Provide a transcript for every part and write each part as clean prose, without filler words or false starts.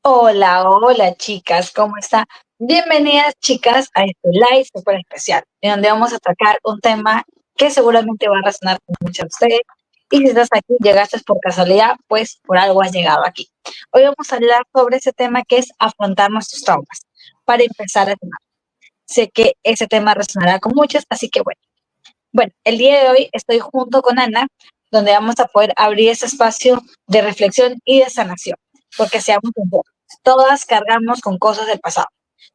Hola, hola chicas, ¿cómo están? Bienvenidas chicas a este live súper especial, en donde vamos a tocar un tema que seguramente va a resonar con muchos de ustedes. Y si estás aquí, llegaste por casualidad, pues por algo has llegado aquí. Hoy vamos a hablar sobre ese tema que es afrontar nuestros traumas. Para empezar a tema, sé que ese tema resonará con muchos, así que bueno, el día de hoy estoy junto con Ana, donde vamos a poder abrir ese espacio de reflexión y de sanación, porque seamos sinceros, todas cargamos con cosas del pasado.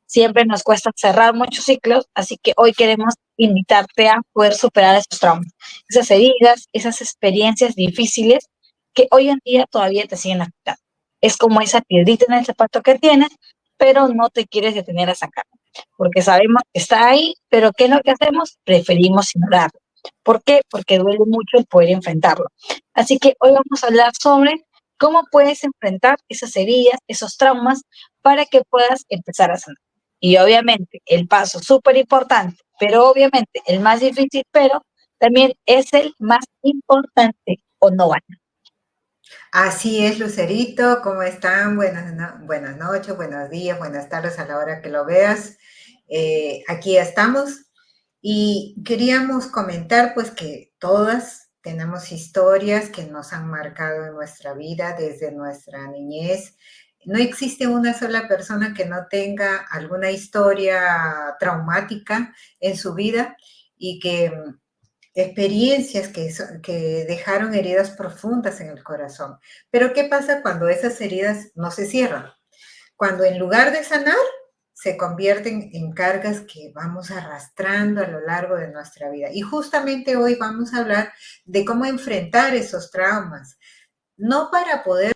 Siempre nos cuesta cerrar muchos ciclos, así que hoy queremos invitarte a poder superar esos traumas, esas heridas, esas experiencias difíciles que hoy en día todavía te siguen afectando. Es como esa piedrita en el zapato que tienes, pero no te quieres detener a sacar porque sabemos que está ahí, pero ¿qué es lo que hacemos? Preferimos ignorarlo. ¿Por qué? Porque duele mucho el poder enfrentarlo. Así que hoy vamos a hablar sobre cómo puedes enfrentar esas heridas, esos traumas, para que puedas empezar a sanar. Y obviamente el paso súper importante, pero obviamente el más difícil, pero también es el más importante, ¿o no, Ana? Así es, Lucerito, ¿cómo están? Buenas noches, buenos días, buenas tardes a la hora que lo veas. Aquí estamos y queríamos comentar pues que todas tenemos historias que nos han marcado en nuestra vida desde nuestra niñez. No existe una sola persona que no tenga alguna historia traumática en su vida y que experiencias que dejaron heridas profundas en el corazón. Pero ¿qué pasa cuando esas heridas no se cierran? Cuando en lugar de sanar, se convierten en cargas que vamos arrastrando a lo largo de nuestra vida. Y justamente hoy vamos a hablar de cómo enfrentar esos traumas, no para poder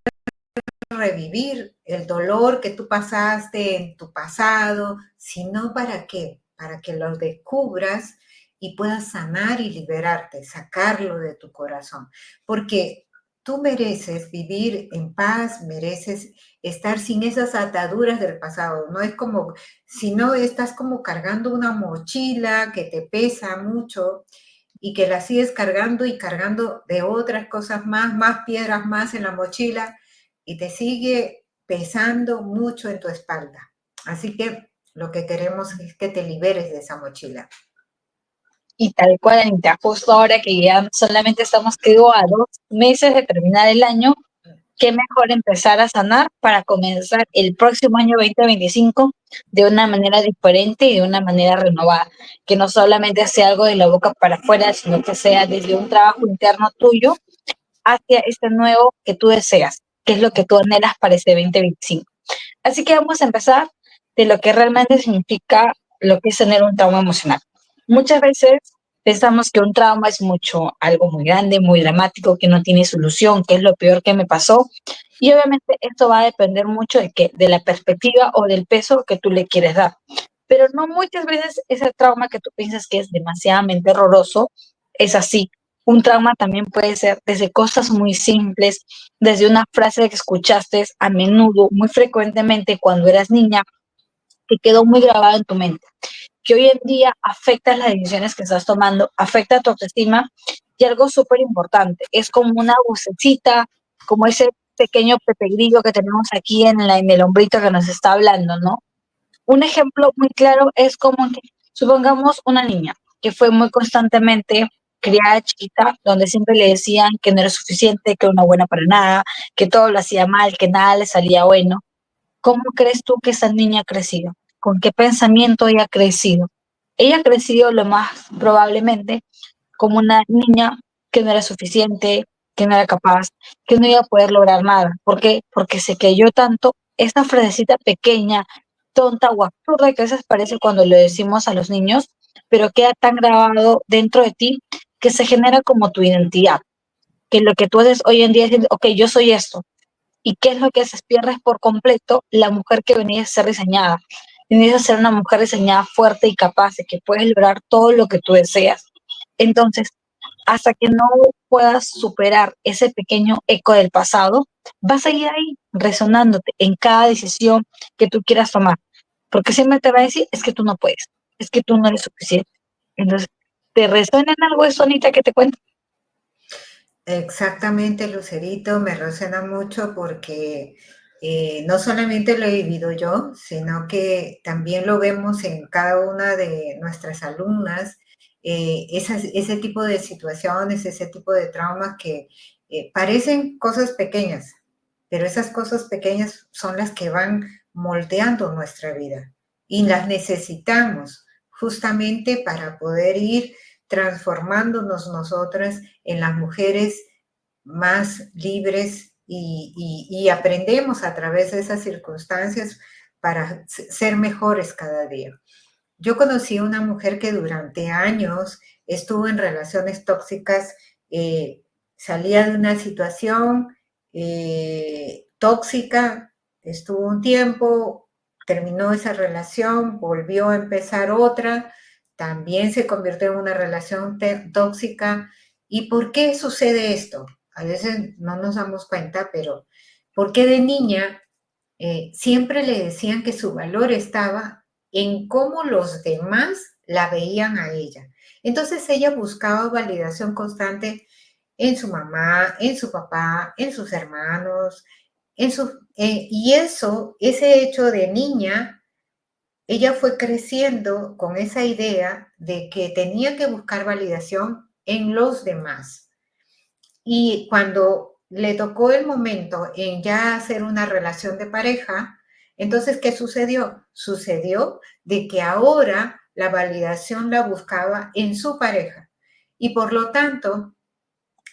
revivir el dolor que tú pasaste en tu pasado, sino para qué, para que lo descubras y puedas sanar y liberarte, sacarlo de tu corazón. Porque tú mereces vivir en paz, mereces estar sin esas ataduras del pasado. No es como, si no estás como cargando una mochila que te pesa mucho y que la sigues cargando y cargando de otras cosas más piedras más en la mochila y te sigue pesando mucho en tu espalda. Así que lo que queremos es que te liberes de esa mochila. Y tal cual, Anita, justo ahora que ya solamente estamos, creo, a 2 meses de terminar el año, qué mejor empezar a sanar para comenzar el próximo año 2025 de una manera diferente y de una manera renovada, que no solamente sea algo de la boca para afuera, sino que sea desde un trabajo interno tuyo hacia este nuevo que tú deseas, que es lo que tú anhelas para este 2025. Así que vamos a empezar de lo que realmente significa lo que es tener un trauma emocional. Muchas veces pensamos que un trauma es mucho, algo muy grande, muy dramático, que no tiene solución, que es lo peor que me pasó. Y obviamente esto va a depender mucho de la perspectiva o del peso que tú le quieres dar. Pero no muchas veces ese trauma que tú piensas que es demasiadamente horroroso es así. Un trauma también puede ser desde cosas muy simples, desde una frase que escuchaste a menudo, muy frecuentemente cuando eras niña, que quedó muy grabada en tu mente, que hoy en día afecta las decisiones que estás tomando, afecta tu autoestima y algo súper importante, es como una vocecita, como ese pequeño Pepe Grillo que tenemos aquí en el hombrito que nos está hablando, ¿no? Un ejemplo muy claro es como que, supongamos una niña que fue muy constantemente criada chiquita, donde siempre le decían que no era suficiente, que era una buena para nada, que todo lo hacía mal, que nada le salía bueno. ¿Cómo crees tú que esa niña ha crecido? ¿Con qué pensamiento ella ha crecido? Ella ha crecido lo más probablemente como una niña que no era suficiente, que no era capaz, que no iba a poder lograr nada. ¿Por qué? Porque se creyó tanto esta frasecita pequeña, tonta o absurda que a veces parece cuando lo decimos a los niños, pero queda tan grabado dentro de ti que se genera como tu identidad, que lo que tú haces hoy en día es decir, ok, yo soy esto. ¿Y qué es lo que haces? Pierdes por completo la mujer que venía a ser diseñada. Venís a ser una mujer diseñada fuerte y capaz de que puedes lograr todo lo que tú deseas. Entonces, hasta que no puedas superar ese pequeño eco del pasado, vas a ir ahí resonándote en cada decisión que tú quieras tomar. Porque siempre te va a decir, es que tú no puedes, es que tú no eres suficiente. Entonces, ¿te resuena en algo eso, Anita, que te cuento? Exactamente, Lucerito, me resuena mucho porque No solamente lo he vivido yo, sino que también lo vemos en cada una de nuestras alumnas, ese tipo de situaciones, ese tipo de traumas que parecen cosas pequeñas, pero esas cosas pequeñas son las que van moldeando nuestra vida y las necesitamos justamente para poder ir transformándonos nosotras en las mujeres más libres y aprendemos a través de esas circunstancias para ser mejores cada día. Yo conocí a una mujer que durante años estuvo en relaciones tóxicas, salía de una situación tóxica, estuvo un tiempo, terminó esa relación, volvió a empezar otra, también se convirtió en una relación tóxica. ¿Y por qué sucede esto? A veces no nos damos cuenta, pero ¿por qué de niña siempre le decían que su valor estaba en cómo los demás la veían a ella? Entonces ella buscaba validación constante en su mamá, en su papá, en sus hermanos, y ese hecho de niña, ella fue creciendo con esa idea de que tenía que buscar validación en los demás. Y cuando le tocó el momento en ya hacer una relación de pareja, entonces, ¿qué sucedió? Sucedió de que ahora la validación la buscaba en su pareja y por lo tanto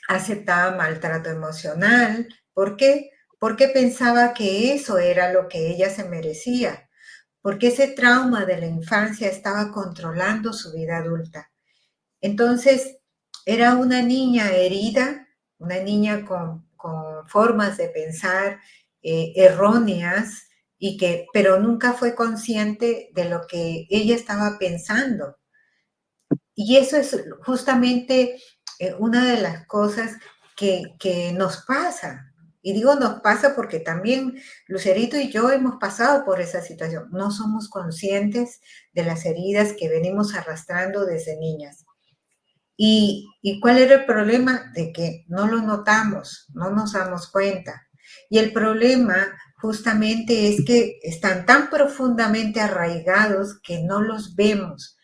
aceptaba maltrato emocional. ¿Por qué? Porque pensaba que eso era lo que ella se merecía, porque ese trauma de la infancia estaba controlando su vida adulta. Entonces, era una niña herida, una niña con formas de pensar erróneas, pero nunca fue consciente de lo que ella estaba pensando. Y eso es justamente una de las cosas que nos pasa. Y digo nos pasa porque también Lucerito y yo hemos pasado por esa situación. No somos conscientes de las heridas que venimos arrastrando desde niñas. ¿Y cuál era el problema? De que no lo notamos, no nos damos cuenta. Y el problema justamente es que están tan profundamente arraigados que no los vemos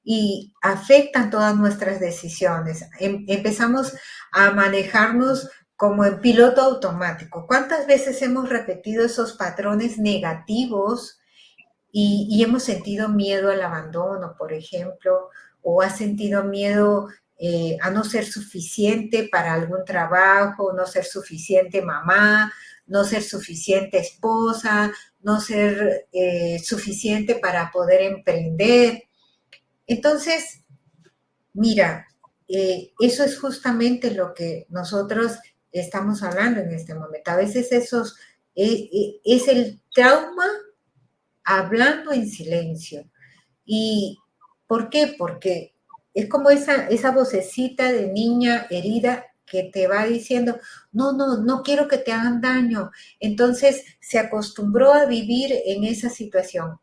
y afectan todas nuestras decisiones. Empezamos a manejarnos como en piloto automático. ¿Cuántas veces hemos repetido esos patrones negativos y hemos sentido miedo al abandono, por ejemplo, o has sentido miedo a no ser suficiente para algún trabajo, no ser suficiente mamá, no ser suficiente esposa, no ser suficiente para poder emprender? Entonces, mira, eso es justamente lo que nosotros estamos hablando en este momento. A veces es el trauma hablando en silencio. ¿Y por qué? Porque es como esa vocecita de niña herida que te va diciendo, no, no, no quiero que te hagan daño. Entonces se acostumbró a vivir en esa situación.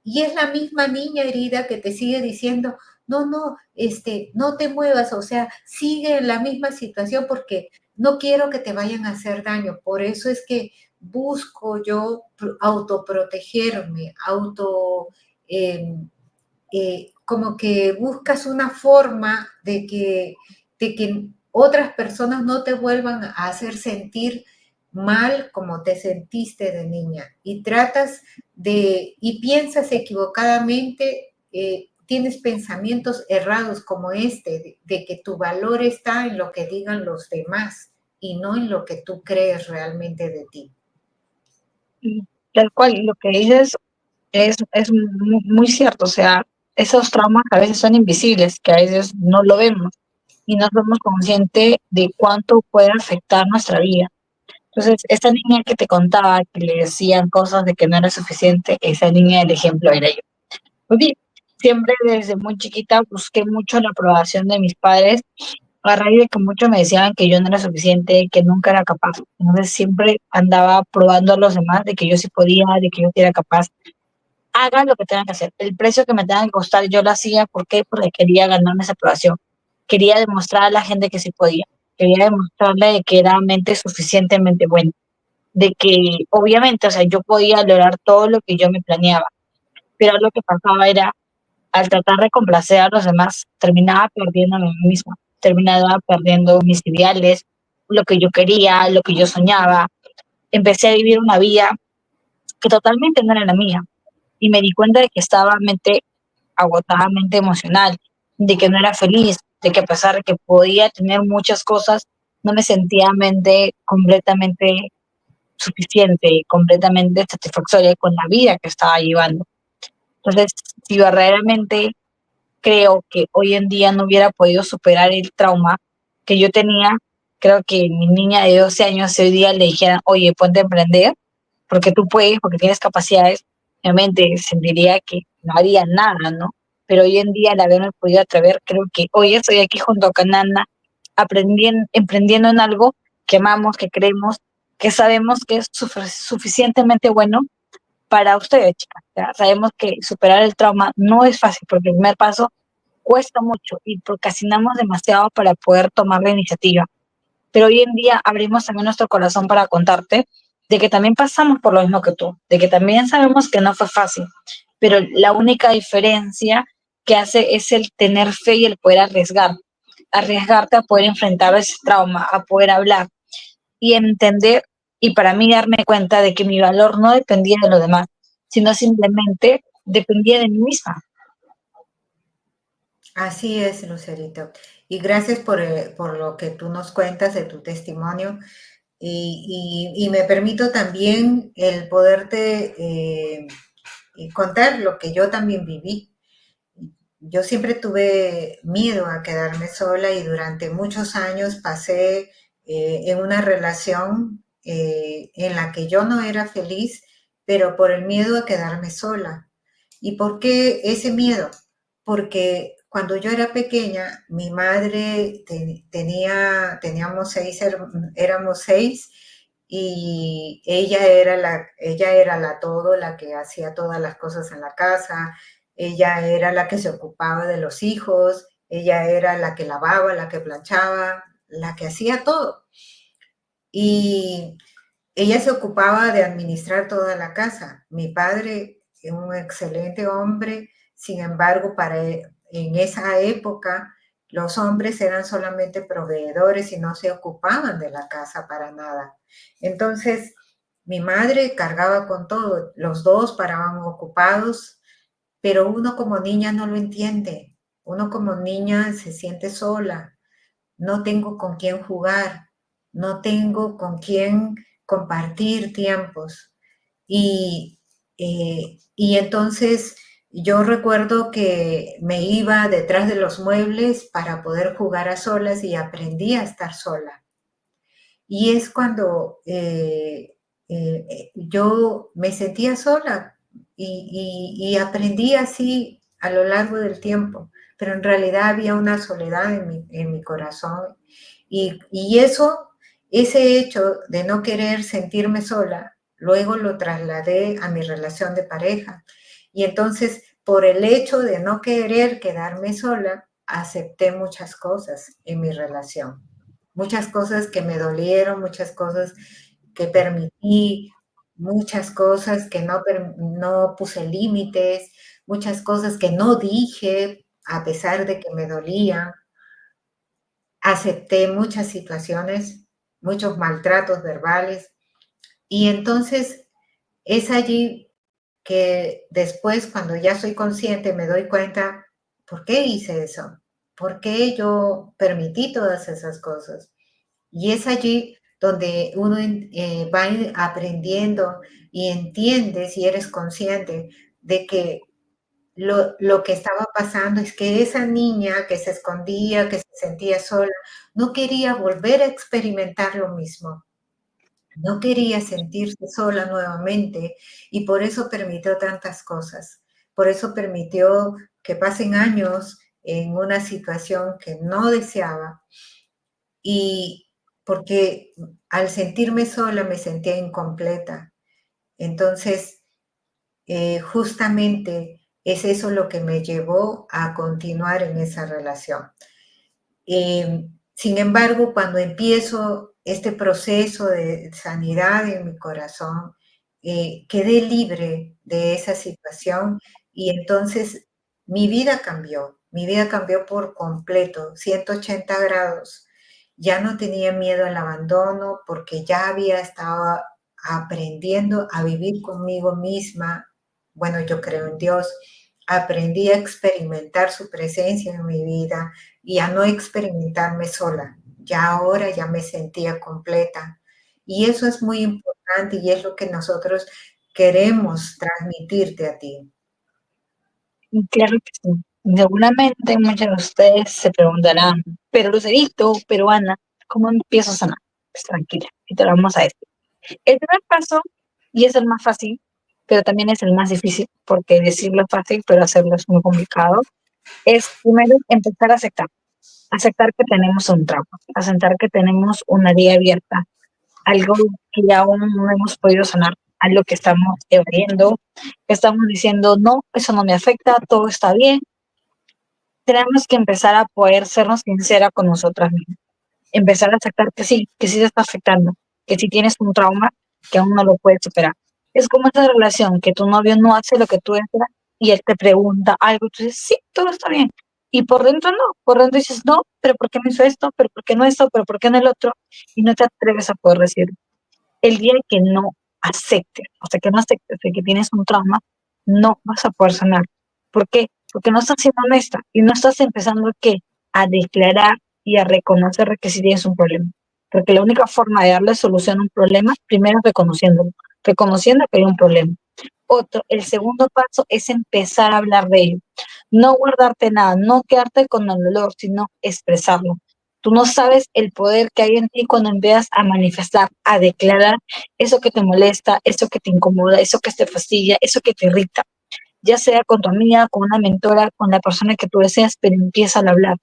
Y es la misma niña herida que te sigue diciendo, no, no, no te muevas, o sea, sigue en la misma situación porque no quiero que te vayan a hacer daño. Por eso es que busco yo autoprotegerme, como que buscas una forma de que otras personas no te vuelvan a hacer sentir mal como te sentiste de niña y y piensas equivocadamente, tienes pensamientos errados como de que tu valor está en lo que digan los demás y no en lo que tú crees realmente de ti. Tal cual, lo que dices es muy cierto, o sea, esos traumas a veces son invisibles, que a veces no lo vemos y no somos conscientes de cuánto puede afectar nuestra vida. Entonces, esta niña que te contaba, que le decían cosas de que no era suficiente, esa niña del ejemplo era yo. Pues sí, siempre desde muy chiquita busqué mucho la aprobación de mis padres, a raíz de que muchos me decían que yo no era suficiente, que nunca era capaz. Entonces, siempre andaba probando a los demás de que yo sí podía, de que yo sí era capaz. Hagan lo que tengan que hacer. El precio que me tenga que costar, yo lo hacía. ¿Por qué? Porque quería ganarme esa aprobación. Quería demostrar a la gente que sí podía. Quería demostrarle que era mente suficientemente buena. de que obviamente, o sea, yo podía lograr todo lo que yo me planeaba, pero lo que pasaba era, al tratar de complacer a los demás, terminaba perdiéndome a mí misma, terminaba perdiendo mis ideales, lo que yo quería, lo que yo soñaba. Empecé a vivir una vida que totalmente no era la mía y me di cuenta de que estaba mente agotada, mente emocional, de que no era feliz, de que a pesar de que podía tener muchas cosas, no me sentía mente completamente suficiente, completamente satisfactoria con la vida que estaba llevando. Entonces, si verdaderamente creo que hoy en día no hubiera podido superar el trauma que yo tenía, creo que mi niña de 12 años hoy día le dijera, oye, ponte a emprender, porque tú puedes, porque tienes capacidades, obviamente sentiría que no haría nada, ¿no? Pero hoy en día, al haberme podido atrever, creo que hoy estoy aquí junto a Canana, aprendiendo, emprendiendo en algo que amamos, que creemos, que sabemos que es suficientemente bueno para ustedes, chicas. Ya sabemos que superar el trauma no es fácil, porque el primer paso cuesta mucho y procrastinamos demasiado para poder tomar la iniciativa. Pero hoy en día abrimos también nuestro corazón para contarte de que también pasamos por lo mismo que tú, de que también sabemos que no fue fácil, pero la única diferencia que hace es el tener fe y el poder arriesgar, arriesgarte a poder enfrentar ese trauma, a poder hablar y entender y para mí darme cuenta de que mi valor no dependía de los demás, sino simplemente dependía de mí misma. Así es, Lucerito. Y gracias por lo que tú nos cuentas de tu testimonio. Y me permito también el poderte contar lo que yo también viví. Yo siempre tuve miedo a quedarme sola y durante muchos años pasé en una relación en la que yo no era feliz, pero por el miedo a quedarme sola. ¿Y por qué ese miedo? Porque cuando yo era pequeña, mi madre teníamos éramos seis, y ella era la todo, la que hacía todas las cosas en la casa. Ella era la que se ocupaba de los hijos, ella era la que lavaba, la que planchaba, la que hacía todo. Y ella se ocupaba de administrar toda la casa. Mi padre, un excelente hombre, sin embargo, en esa época los hombres eran solamente proveedores y no se ocupaban de la casa para nada. Entonces, mi madre cargaba con todo, los dos paraban ocupados, pero uno como niña no lo entiende. Uno como niña se siente sola, no tengo con quién jugar, no tengo con quién compartir tiempos. Y, y entonces yo recuerdo que me iba detrás de los muebles para poder jugar a solas y aprendí a estar sola. Y es cuando yo me sentía sola y aprendí así a lo largo del tiempo, pero en realidad había una soledad en mi corazón y eso, ese hecho de no querer sentirme sola, luego lo trasladé a mi relación de pareja. Y entonces, por el hecho de no querer quedarme sola, acepté muchas cosas en mi relación, muchas cosas que me dolieron, muchas cosas que permití, muchas cosas que no puse límites, muchas cosas que no dije a pesar de que me dolían. Acepté muchas situaciones, muchos maltratos verbales, y entonces es allí que después, cuando ya soy consciente, me doy cuenta, ¿por qué hice eso? ¿Por qué yo permití todas esas cosas? Y es allí donde uno va aprendiendo y entiende, si eres consciente, de que lo que estaba pasando es que esa niña que se escondía, que se sentía sola, no quería volver a experimentar lo mismo. No quería sentirse sola nuevamente y por eso permitió tantas cosas. Por eso permitió que pasen años en una situación que no deseaba y porque al sentirme sola me sentía incompleta. Entonces, justamente es eso lo que me llevó a continuar en esa relación. Sin embargo, cuando empiezo este proceso de sanidad en mi corazón, quedé libre de esa situación y entonces mi vida cambió por completo, 180 grados. Ya no tenía miedo al abandono porque ya había estado aprendiendo a vivir conmigo misma. Bueno, yo creo en Dios. Aprendí a experimentar su presencia en mi vida y a no experimentarme sola. Ya ahora ya me sentía completa. Y eso es muy importante y es lo que nosotros queremos transmitirte a ti. Y claro que sí. Seguramente muchos de ustedes se preguntarán, pero Lucerito, pero Ana, ¿cómo empiezo a sanar? Pues tranquila, y te lo vamos a decir. El primer paso, y es el más fácil, pero también es el más difícil, porque decirlo es fácil, pero hacerlo es muy complicado, es primero empezar a aceptar. Aceptar que tenemos un trauma, aceptar que tenemos una herida abierta, algo que aún no hemos podido sanar, algo que estamos evadiendo, que estamos diciendo, no, eso no me afecta, todo está bien. Tenemos que empezar a poder sernos sinceras con nosotras mismas, empezar a aceptar que sí te está afectando, que sí tienes un trauma que aún no lo puedes superar. Es como esa relación que tu novio no hace lo que tú deseas y él te pregunta algo y tú dices, sí, todo está bien. Y por dentro no, por dentro dices, no, pero ¿por qué me hizo esto? ¿Pero por qué no esto? ¿Pero por qué no el otro? Y no te atreves a poder decir, el día que no aceptes, o sea, que no aceptes de que tienes un trauma, no vas a poder sanar. ¿Por qué? Porque no estás siendo honesta y no estás empezando ¿qué? A declarar y a reconocer que sí tienes un problema. Porque la única forma de darle solución a un problema, primero es reconociéndolo, reconociendo que hay un problema. Otro, el segundo paso es empezar a hablar de ello. No guardarte nada, no quedarte con el dolor, sino expresarlo. Tú no sabes el poder que hay en ti cuando empiezas a manifestar, a declarar eso que te molesta, eso que te incomoda, eso que te fastidia, eso que te irrita, ya sea con tu amiga, con una mentora, con la persona que tú deseas, pero empieza a hablar.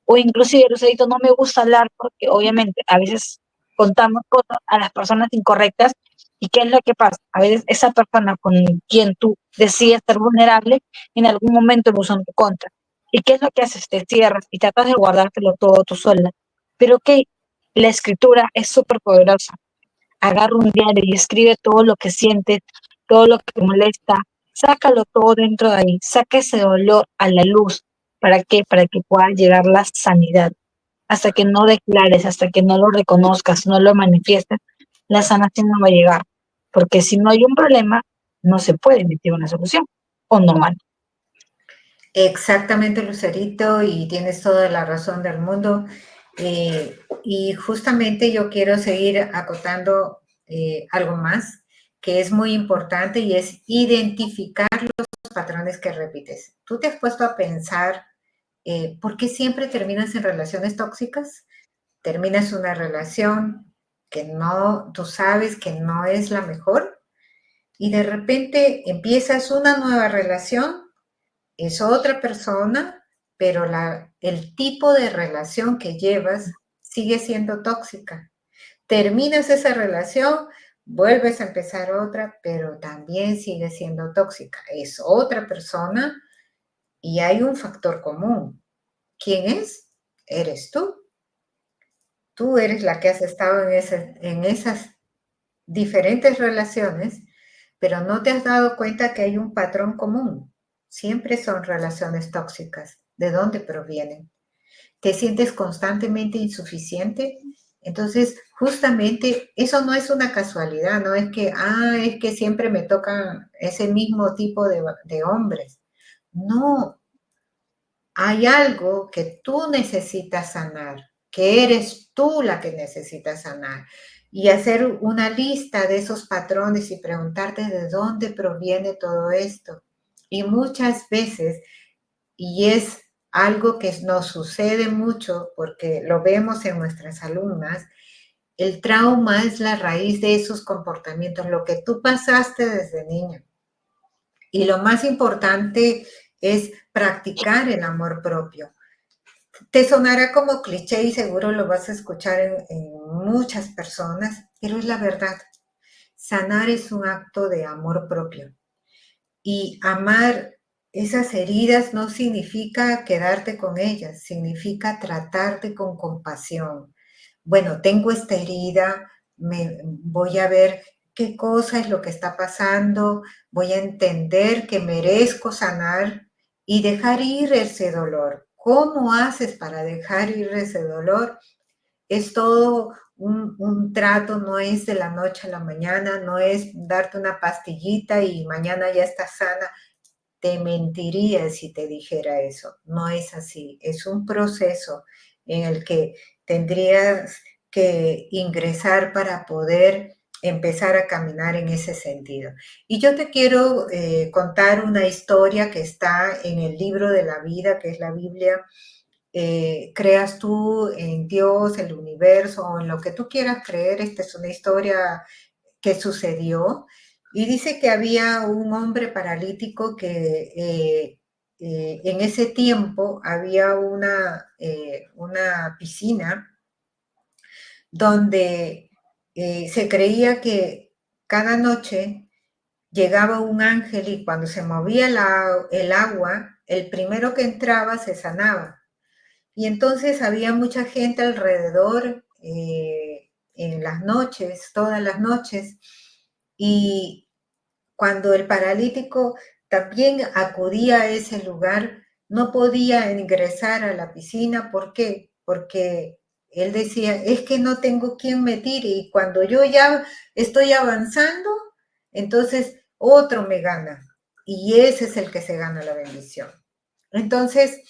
O inclusive, Lucerito, no me gusta hablar porque obviamente a veces contamos cosas a las personas incorrectas. ¿Y qué es lo que pasa? A veces esa persona con quien tú decides ser vulnerable, en algún momento lo usa en tu contra. ¿Y qué es lo que haces? Te cierras y tratas de guardártelo todo tú sola. Pero que la escritura es súper poderosa. Agarra un diario y escribe todo lo que sientes, todo lo que te molesta, sácalo todo dentro de ahí, saca ese dolor a la luz. ¿Para qué? Para que pueda llegar la sanidad. Hasta que no declares, hasta que no lo reconozcas, no lo manifiestes, la sanación no va a llegar. Porque si no hay un problema, no se puede emitir una solución. O no, mal. Exactamente, Lucerito, y tienes toda la razón del mundo. Y justamente yo quiero seguir acotando algo más que es muy importante y es identificar los patrones que repites. ¿Tú te has puesto a pensar por qué siempre terminas en relaciones tóxicas? Terminas una relación que no, tú sabes que no es la mejor y de repente empiezas una nueva relación, es otra persona, pero el tipo de relación que llevas sigue siendo tóxica. Terminas esa relación, vuelves a empezar otra, pero también sigue siendo tóxica. Es otra persona y hay un factor común. ¿Quién es? Eres tú. Tú eres la que has estado en esas diferentes relaciones, pero no te has dado cuenta que hay un patrón común. Siempre son relaciones tóxicas. ¿De dónde provienen? ¿Te sientes constantemente insuficiente? Entonces, justamente eso no es una casualidad, no es que, es que siempre me tocan ese mismo tipo de hombres. No, hay algo que tú necesitas sanar, que eres tú la que necesitas sanar. Y hacer una lista de esos patrones y preguntarte de dónde proviene todo esto. Y muchas veces, y es algo que nos sucede mucho porque lo vemos en nuestras alumnas, el trauma es la raíz de esos comportamientos, lo que tú pasaste desde niño. Y lo más importante es practicar el amor propio. Te sonará como cliché y seguro lo vas a escuchar en muchas personas, pero es la verdad. Sanar es un acto de amor propio. Y amar esas heridas no significa quedarte con ellas, significa tratarte con compasión, bueno, tengo esta herida, voy a ver qué cosa es lo que está pasando, voy a entender que merezco sanar y dejar ir ese dolor. ¿Cómo haces para dejar ir ese dolor? Es todo un trato, no es de la noche a la mañana, no es darte una pastillita y mañana ya estás sana. Te mentiría si te dijera eso. No es así. Es un proceso en el que tendrías que ingresar para poder empezar a caminar en ese sentido. Y yo te quiero contar una historia que está en el libro de la vida, que es la Biblia. Creas tú en Dios, el universo o en lo que tú quieras creer. Esta es una historia que sucedió. Y dice que había un hombre paralítico que en ese tiempo había una piscina donde se creía que cada noche llegaba un ángel y cuando se movía el agua, el primero que entraba se sanaba. Y entonces había mucha gente alrededor en las noches, todas las noches, y cuando el paralítico también acudía a ese lugar, no podía ingresar a la piscina. ¿Por qué? Porque él decía, es que no tengo quien me tire y cuando yo ya estoy avanzando, entonces otro me gana y ese es el que se gana la bendición. Entonces,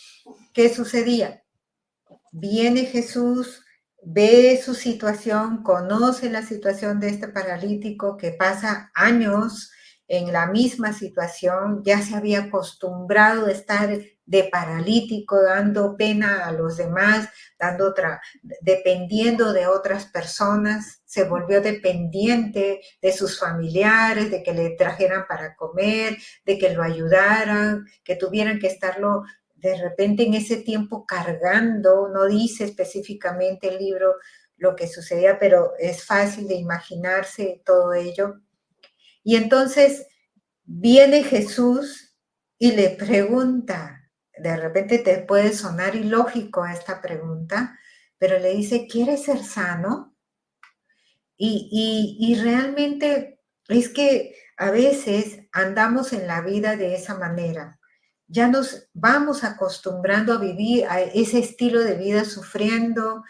¿qué sucedía? Viene Jesús, ve su situación, conoce la situación de este paralítico que pasa años en la misma situación, ya se había acostumbrado a estar de paralítico, dando pena a los demás, dependiendo de otras personas, se volvió dependiente de sus familiares, de que le trajeran para comer, de que lo ayudaran, que tuvieran que estarlo de repente en ese tiempo cargando. No dice específicamente el libro lo que sucedía, pero es fácil de imaginarse todo ello. Y entonces viene Jesús y le pregunta, de repente te puede sonar ilógico esta pregunta, pero le dice, ¿quieres ser sano? Y realmente es que a veces andamos en la vida de esa manera. Ya nos vamos acostumbrando a vivir a ese estilo de vida sufriendo,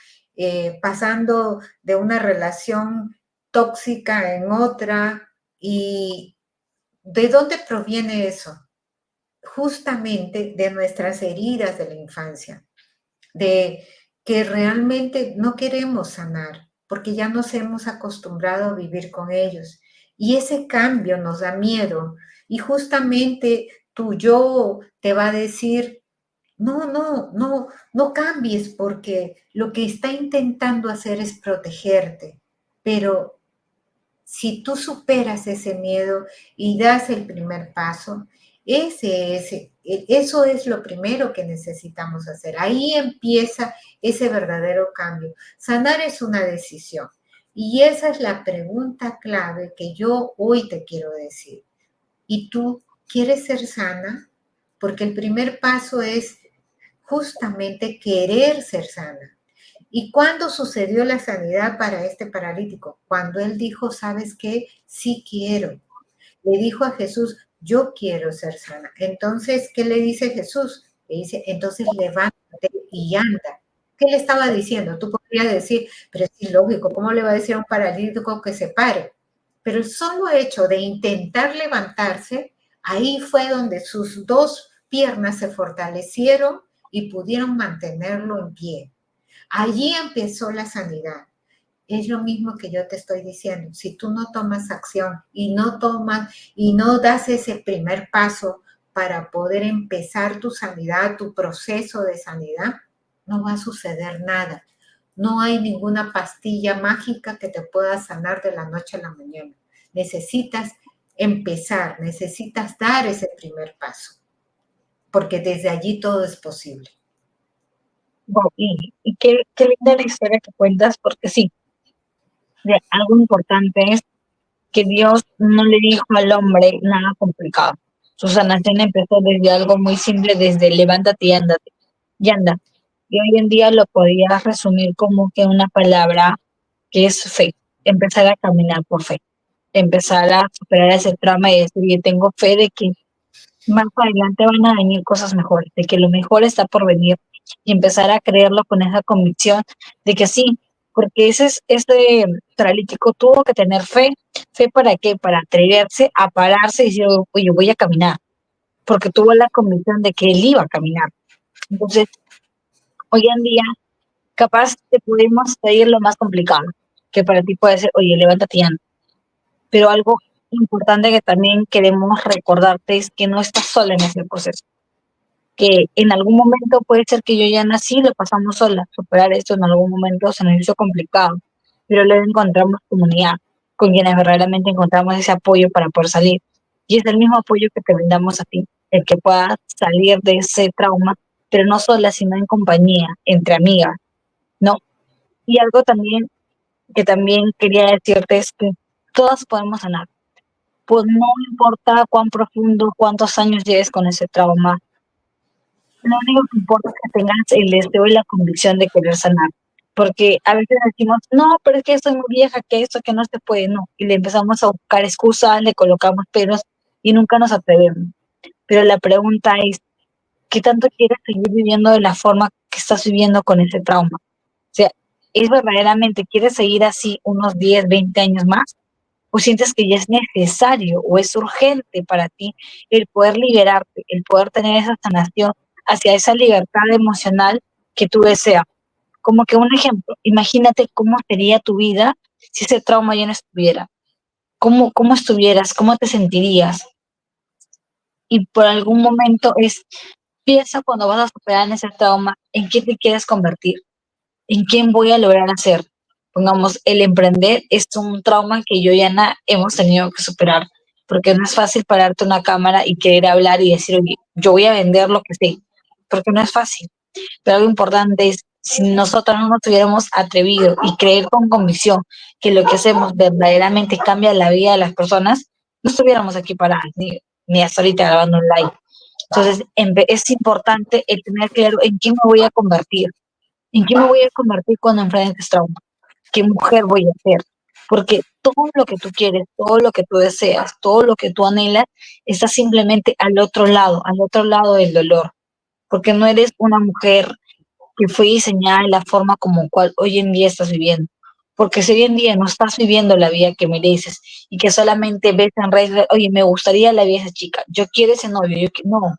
pasando de una relación tóxica en otra. ¿Y de dónde proviene eso? Justamente de nuestras heridas de la infancia, de que realmente no queremos sanar, porque ya nos hemos acostumbrado a vivir con ellos. Y ese cambio nos da miedo. Y justamente tu yo te va a decir, no, no, no, no cambies porque lo que está intentando hacer es protegerte. Pero si tú superas ese miedo y das el primer paso, eso es lo primero que necesitamos hacer. Ahí empieza ese verdadero cambio. Sanar es una decisión. Y esa es la pregunta clave que yo hoy te quiero decir. ¿Y tú quieres ser sana? Porque el primer paso es justamente querer ser sana. ¿Y cuándo sucedió la sanidad para este paralítico? Cuando él dijo, ¿sabes qué? Sí quiero. Le dijo a Jesús, yo quiero ser sana. Entonces, ¿qué le dice Jesús? Le dice, entonces levántate y anda. ¿Qué le estaba diciendo? Tú podrías decir, pero es ilógico, ¿cómo le va a decir a un paralítico que se pare? Pero el solo hecho de intentar levantarse, ahí fue donde sus dos piernas se fortalecieron y pudieron mantenerlo en pie. Allí empezó la sanidad. Es lo mismo que yo te estoy diciendo. Si tú no tomas acción y no das ese primer paso para poder empezar tu sanidad, tu proceso de sanidad, no va a suceder nada. No hay ninguna pastilla mágica que te pueda sanar de la noche a la mañana. Necesitas empezar, necesitas dar ese primer paso, porque desde allí todo es posible. Wow, y qué linda la historia que cuentas, porque sí, algo importante es que Dios no le dijo al hombre nada complicado. Su sanación empezó desde algo muy simple, desde levántate y ándate, y anda. Y hoy en día lo podías resumir como que una palabra que es fe, empezar a caminar por fe, empezar a superar ese trauma y decir, yo tengo fe de que más adelante van a venir cosas mejores, de que lo mejor está por venir y empezar a creerlo con esa convicción de que sí, porque ese paralítico tuvo que tener fe. ¿Fe para qué? Para atreverse a pararse y decir, oye, voy a caminar, porque tuvo la convicción de que él iba a caminar. Entonces, hoy en día, capaz te pudimos pedir lo más complicado, que para ti puede ser, oye, levántate y anda. Pero algo importante que también queremos recordarte es que no estás sola en ese proceso, que en algún momento puede ser que yo ya nací, lo pasamos sola, superar esto en algún momento se nos hizo complicado, pero luego encontramos comunidad con quienes verdaderamente encontramos ese apoyo para poder salir. Y es el mismo apoyo que te brindamos a ti, el que puedas salir de ese trauma, pero no sola, sino en compañía, entre amigas, ¿no? Y algo también que también quería decirte es que todas podemos sanar, pues no importa cuán profundo, cuántos años lleves con ese trauma, lo único que importa es que tengas el deseo y la convicción de querer sanar. Porque a veces decimos, no, pero es que estoy muy vieja, que esto, que no se puede, no. Y le empezamos a buscar excusas, le colocamos peros y nunca nos atrevemos. Pero la pregunta es, ¿qué tanto quieres seguir viviendo de la forma que estás viviendo con ese trauma? O sea, ¿es verdaderamente, quieres seguir así unos 10, 20 años más? ¿O sientes que ya es necesario o es urgente para ti el poder liberarte, el poder tener esa sanación hacia esa libertad emocional que tú deseas? Como que un ejemplo, imagínate cómo sería tu vida si ese trauma ya no estuviera. ¿Cómo estuvieras? ¿Cómo te sentirías? Y por algún momento piensa cuando vas a superar en ese trauma, ¿en qué te quieres convertir? ¿En quién voy a lograr hacer? Pongamos, el emprender es un trauma que yo y Ana hemos tenido que superar, porque no es fácil pararte una cámara y querer hablar y decir, oye, yo voy a vender lo que sé, porque no es fácil. Pero algo importante es, si nosotros no nos hubiéramos atrevido y creer con convicción que lo que hacemos verdaderamente cambia la vida de las personas, no estuviéramos aquí paradas, ni hasta ahorita grabando un live. Entonces, es importante el tener claro en quién me voy a convertir. ¿En qué me voy a convertir cuando enfrentes trauma? ¿Qué mujer voy a ser? Porque todo lo que tú quieres, todo lo que tú deseas, todo lo que tú anhelas, está simplemente al otro lado del dolor. Porque no eres una mujer que fue diseñada en la forma como cual hoy en día estás viviendo. Porque si hoy en día no estás viviendo la vida que mereces y que solamente ves en redes, oye, me gustaría la vida de esa chica, yo quiero ese novio, no,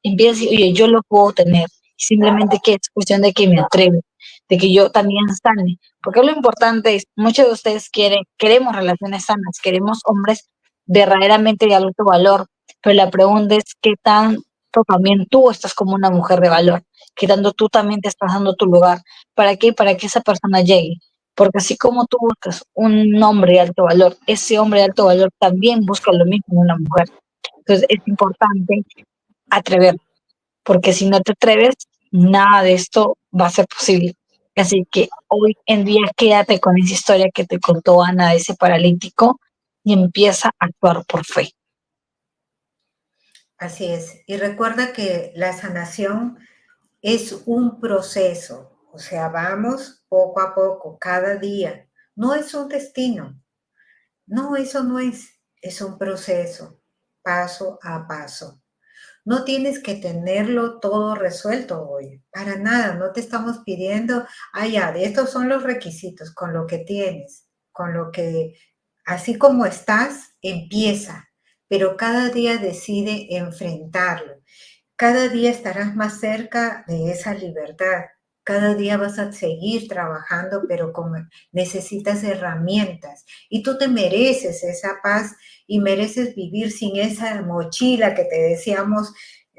empieza a decir, oye, yo lo puedo tener, simplemente que es cuestión de que me atreve, de que yo también sane, porque lo importante es, muchos de ustedes queremos relaciones sanas, queremos hombres verdaderamente de alto valor, pero la pregunta es qué tanto también tú estás como una mujer de valor, qué tanto tú también te estás dando tu lugar, ¿para qué? Para que esa persona llegue, porque así como tú buscas un hombre de alto valor, ese hombre de alto valor también busca lo mismo en una mujer. Entonces es importante atrever, porque si no te atreves, nada de esto va a ser posible. Así que hoy en día quédate con esa historia que te contó Ana de ese paralítico y empieza a actuar por fe. Así es. Y recuerda que la sanación es un proceso, o sea, vamos poco a poco, cada día. No es un destino. No, eso no es un proceso, paso a paso. No tienes que tenerlo todo resuelto hoy, para nada. No te estamos pidiendo, ya, estos son los requisitos, con lo que tienes, con lo que, así como estás, empieza, pero cada día decide enfrentarlo. Cada día estarás más cerca de esa libertad. Cada día vas a seguir trabajando, pero como necesitas herramientas. Y tú te mereces esa paz y mereces vivir sin esa mochila que te decíamos,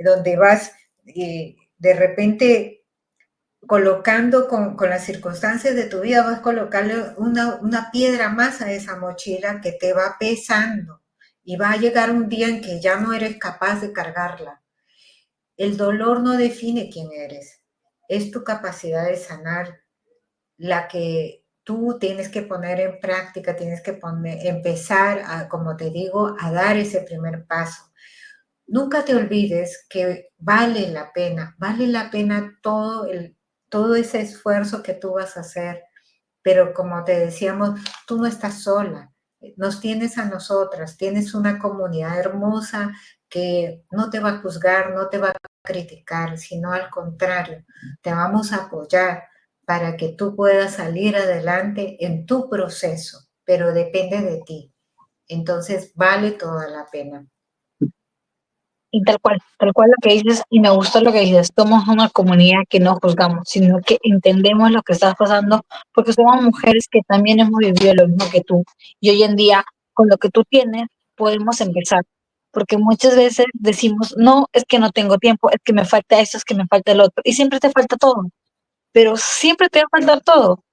donde vas de repente colocando con las circunstancias de tu vida, vas a colocarle una piedra más a esa mochila que te va pesando. Y va a llegar un día en que ya no eres capaz de cargarla. El dolor no define quién eres, es tu capacidad de sanar la que tú tienes que poner en práctica, tienes que empezar, como te digo, a dar ese primer paso. Nunca te olvides que vale la pena todo todo ese esfuerzo que tú vas a hacer. Pero como te decíamos, tú no estás sola, nos tienes a nosotras, tienes una comunidad hermosa que no te va a juzgar, no te va a criticar, sino al contrario, te vamos a apoyar para que tú puedas salir adelante en tu proceso, pero depende de ti. Entonces vale toda la pena. Y tal cual lo que dices, y me gustó lo que dices, somos una comunidad que no juzgamos, sino que entendemos lo que está pasando, porque somos mujeres que también hemos vivido lo mismo que tú. Y hoy en día, con lo que tú tienes, podemos empezar. Porque muchas veces decimos, no, es que no tengo tiempo, es que me falta eso, es que me falta el otro. Y siempre te falta todo, pero siempre te va a faltar todo,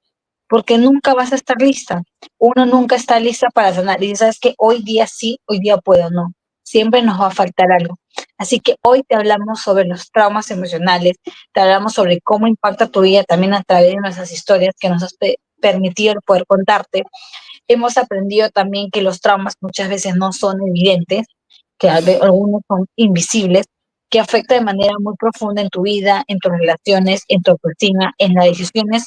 porque nunca vas a estar lista. Uno nunca está lista para sanar. Y sabes que hoy día sí, hoy día puedo, no. Siempre nos va a faltar algo. Así que hoy te hablamos sobre los traumas emocionales, te hablamos sobre cómo impacta tu vida también a través de nuestras historias que nos has permitido el poder contarte. Hemos aprendido también que los traumas muchas veces no son evidentes, que algunos son invisibles, que afecta de manera muy profunda en tu vida, en tus relaciones, en tu autoestima, en las decisiones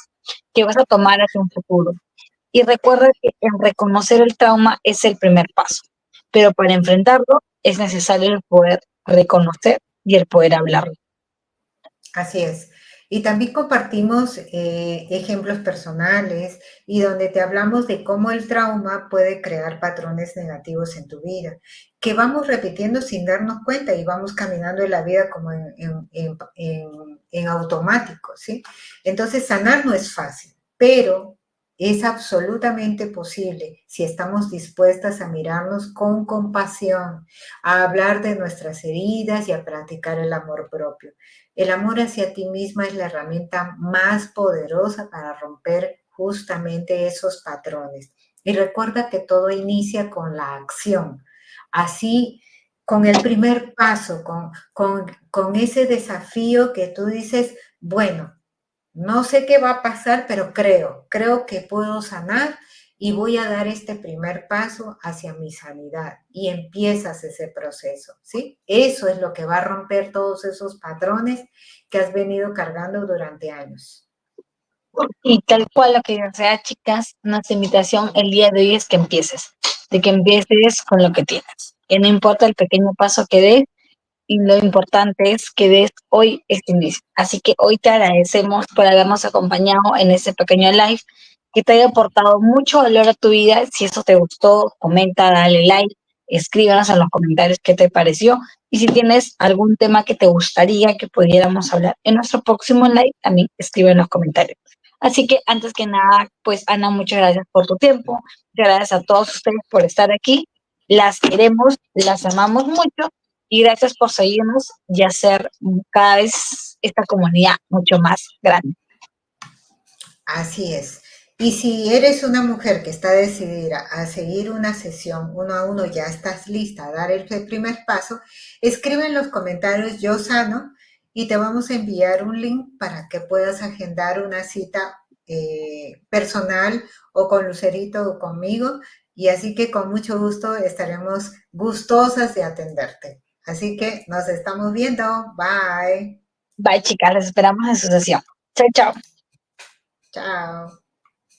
que vas a tomar hacia un futuro. Y recuerda que el reconocer el trauma es el primer paso, pero para enfrentarlo es necesario el poder reconocer y el poder hablarlo. Así es. Y también compartimos ejemplos personales y donde te hablamos de cómo el trauma puede crear patrones negativos en tu vida, que vamos repitiendo sin darnos cuenta y vamos caminando en la vida como en automático, ¿sí? Entonces, sanar no es fácil, pero es absolutamente posible si estamos dispuestas a mirarnos con compasión, a hablar de nuestras heridas y a practicar el amor propio. El amor hacia ti misma es la herramienta más poderosa para romper justamente esos patrones. Y recuerda que todo inicia con la acción. Así, con el primer paso, con ese desafío que tú dices, bueno, no sé qué va a pasar, pero creo que puedo sanar y voy a dar este primer paso hacia mi sanidad y empiezas ese proceso, ¿sí? Eso es lo que va a romper todos esos patrones que has venido cargando durante años. Y tal cual lo que sea, chicas, nuestra invitación el día de hoy es que empieces, de que empieces con lo que tienes. Que no importa el pequeño paso que des, y lo importante es que des hoy este inicio. Así que hoy te agradecemos por habernos acompañado en este pequeño live, que te haya aportado mucho valor a tu vida. Si eso te gustó, comenta, dale like, escríbanos en los comentarios qué te pareció. Y si tienes algún tema que te gustaría que pudiéramos hablar en nuestro próximo live, también escribe en los comentarios. Así que antes que nada, pues Ana, muchas gracias por tu tiempo. Muchas gracias a todos ustedes por estar aquí. Las queremos, las amamos mucho y gracias por seguirnos y hacer cada vez esta comunidad mucho más grande. Así es. Y si eres una mujer que está decidida a seguir una sesión uno a uno, ya estás lista a dar el primer paso, escribe en los comentarios yo sano y te vamos a enviar un link para que puedas agendar una cita personal o con Lucerito o conmigo. Y así que con mucho gusto estaremos gustosas de atenderte. Así que nos estamos viendo. Bye. Bye, chicas, les esperamos en su sesión. Chao, chao. Chao.